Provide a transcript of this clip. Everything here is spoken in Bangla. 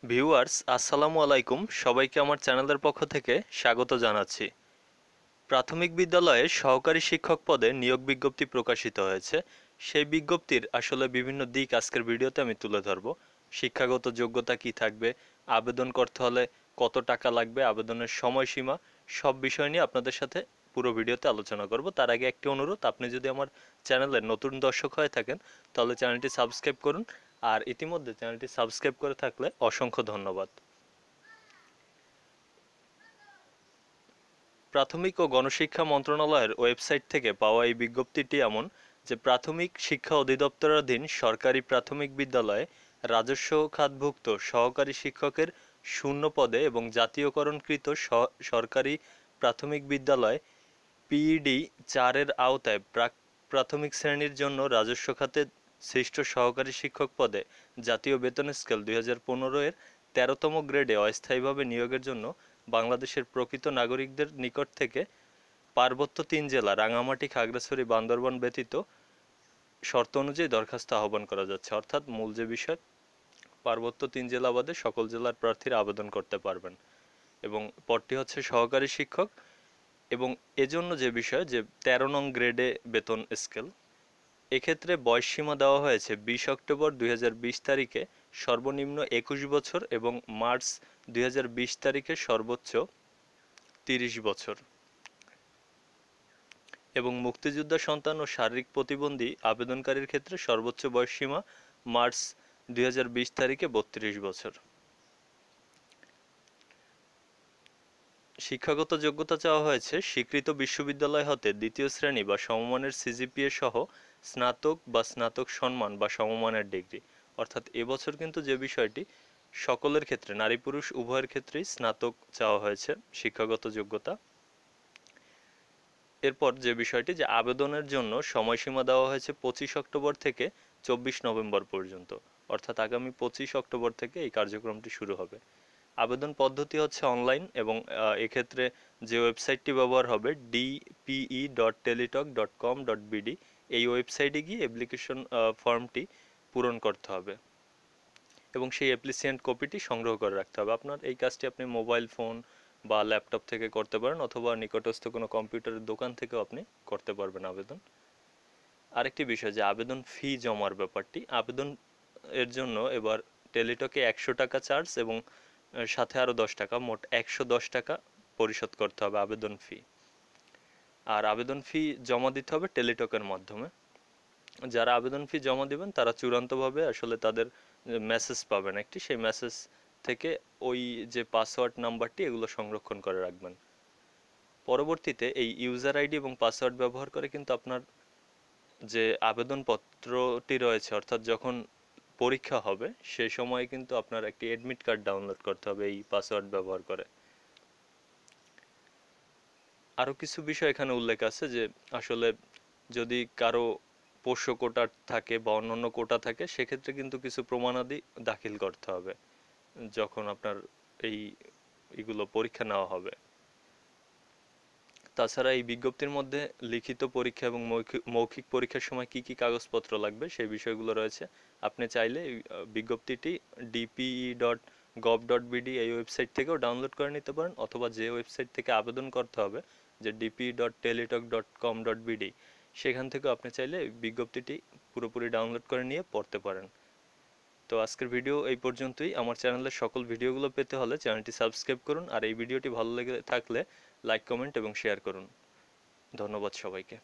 ভিউয়ার্স আসসালামু আলাইকুম, সবাইকে আমার চ্যানেলের পক্ষ থেকে স্বাগত জানাচ্ছি। প্রাথমিক বিদ্যালয়ে সহকারী শিক্ষক পদে নিয়োগ বিজ্ঞপ্তি প্রকাশিত হয়েছে। সেই বিজ্ঞপ্তির আসলে বিভিন্ন দিক আজকের ভিডিওতে আমি তুলে ধরব। শিক্ষাগত যোগ্যতা কি থাকবে, আবেদন করতে হলে কত টাকা লাগবে, আবেদনের সময়সীমা, সব বিষয় নিয়ে আপনাদের সাথে পুরো ভিডিওতে আলোচনা করব। তার আগে একটি অনুরোধ, আপনি যদি আমার চ্যানেলের নতুন দর্শক হয়ে থাকেন তাহলে চ্যানেলটি সাবস্ক্রাইব করুন, আর ইতিমধ্যে চ্যানেলটি সাবস্ক্রাইব করে থাকলে অসংখ্য ধন্যবাদ। প্রাথমিক ও গণশিক্ষা মন্ত্রণালয়ের ওয়েবসাইট থেকে পাওয়া এই বিজ্ঞপ্তিটি এমন যে প্রাথমিক শিক্ষা অধিদপ্তরাধীন সরকারি প্রাথমিক বিদ্যালয়ে রাজস্ব খাতভুক্ত সহকারী শিক্ষকের শূন্য পদে এবং জাতীয়করণকৃত সরকারি প্রাথমিক বিদ্যালয় পিইডি ৪-এর আওতায় প্রাক প্রাথমিক শ্রেণীর জন্য রাজস্ব খাতে সৃষ্ট সহকারী শিক্ষক পদে জাতীয় বেতন স্কেল ২০১৫-এর ১৩তম গ্রেডে অস্থায়ীভাবে নিয়োগের জন্য বাংলাদেশের প্রকৃত নাগরিকদের নিকট থেকে পার্বত্য ৩ জেলা রাঙামাটি, খাগড়াছড়ি, বান্দরবান ব্যতীত শর্ত অনুযায়ী দরখাস্ত আহ্বান করা যাচ্ছে। অর্থাৎ মূল যে বিষয়, পার্বত্য ৩ জেলা বাদে সকল জেলার প্রার্থীরা আবেদন করতে পারবেন। এবং পদটি হচ্ছে সহকারী শিক্ষক, এবং এজন্য যে বিষয় যে ১৩ নং গ্রেডে বেতন স্কেল, এক্ষেত্রে বয়সসীমা দেওয়া হয়েছে ২০ অক্টোবর ২০২০ তারিখে সর্বনিম্ন ২১ বছর এবং মার্চ ২০২০ তারিখে সর্বোচ্চ ৩০ বছর। এবং মুক্তিযোদ্ধা সন্তান ও শারীরিক প্রতিবন্ধী আবেদনকারীর ক্ষেত্রে সর্বোচ্চ বয়সসীমা মার্চ ২০২০ তারিখে ৩২ বছর। শিক্ষাগত যোগ্যতা চাওয়া হয়েছে স্বীকৃত বিশ্ববিদ্যালয় হতে দ্বিতীয় শ্রেণী বা সমমানের সিজিপিএ সহ স্নাতক বা স্নাতক সম্মান বা সমমানের ডিগ্রি। অর্থাৎ এবছর কিন্তু যে বিষয়টি সকলের ক্ষেত্রে, নারী পুরুষ উভয়ের ক্ষেত্রেই স্নাতক চাওয়া হয়েছে শিক্ষাগত যোগ্যতা। এরপর যে বিষয়টি যে আবেদনের জন্য সময়সীমা দেওয়া হয়েছে ২৫ অক্টোবর থেকে ২৪ নভেম্বর পর্যন্ত। অর্থাৎ আগামী ২৫ অক্টোবর থেকে এই কার্যক্রমটি শুরু হবে। আবেদন পদ্ধতি হচ্ছে অনলাইন, এবং এক্ষেত্রে যে ওয়েবসাইটটি ব্যবহার হবে dpe.teletalk.com.bd, এই ওয়েবসাইটে গিয়ে অ্যাপ্লিকেশন ফর্মটি পূরণ করতে হবে এবং সেই অ্যাপ্লিসিয়েন্ট কপিটি সংগ্রহ করে রাখতে হবে। আপনার এই কাজটি আপনি মোবাইল ফোন বা ল্যাপটপ থেকে করতে পারেন, অথবা নিকটস্থ কোনো কম্পিউটারের দোকান থেকেও আপনি করতে পারবেন আবেদন। আরেকটি বিষয় যে আবেদন ফি জমার ব্যাপারটি, আবেদন এর জন্য এবার টেলিটকে ১০০ টাকা চার্জ এবং সাথে আরও ১০ টাকা, মোট ১১০ টাকা পরিশোধ করতে হবে আবেদন ফি। আর আবেদন ফি জমা দিতে হবে টেলিটকের মাধ্যমে। যারা আবেদন ফি জমা দিবেন তারা চূড়ান্তভাবে আসলে তাদের মেসেজ পাবেন একটি, সেই মেসেজ থেকে ওই যে পাসওয়ার্ড নাম্বারটি এগুলো সংরক্ষণ করে রাখবেন। পরবর্তীতে এই ইউজার আইডি এবং পাসওয়ার্ড ব্যবহার করে কিন্তু আপনার যে আবেদনপত্রটি রয়েছে, অর্থাৎ যখন পরীক্ষা হবে সেই সময় কিন্তু আপনার একটি অ্যাডমিট কার্ড ডাউনলোড করতে হবে এই পাসওয়ার্ড ব্যবহার করে। আরও কিছু বিষয় এখানে উল্লেখ আছে যে আসলে যদি কারো পোষ্য কোটা থাকে বা অন্যান্য কোটা থাকে, সেক্ষেত্রে কিন্তু কিছু প্রমাণাদি দাখিল করতে হবে যখন আপনার এইগুলো পরীক্ষা নেওয়া হবে। তাছাড়া এই বিজ্ঞপ্তির মধ্যে লিখিত পরীক্ষা এবং মৌখিক পরীক্ষার সময় কি কি কাগজপত্র লাগবে সেই বিষয়গুলো রয়েছে। আপনি চাইলে বিজ্ঞপ্তিটি dpe.gov.bd এই ওয়েবসাইট থেকেও ডাউনলোড করে নিতে পারেন, অথবা যে ওয়েবসাইট থেকে আবেদন করতে হবে যে dpe.teletalk.com.bd, সেখান থেকেও আপনি চাইলে বিজ্ঞপ্তিটি পুরোপুরি ডাউনলোড করে নিয়ে পড়তে পারেন। তো আজকের ভিডিও এই পর্যন্তই। আমার চ্যানেলের সকল ভিডিওগুলো পেতে হলে চ্যানেলটি সাবস্ক্রাইব করুন, আর এই ভিডিওটি ভালো লেগে থাকলে লাইক, কমেন্ট এবং শেয়ার করুন। ধন্যবাদ সবাইকে।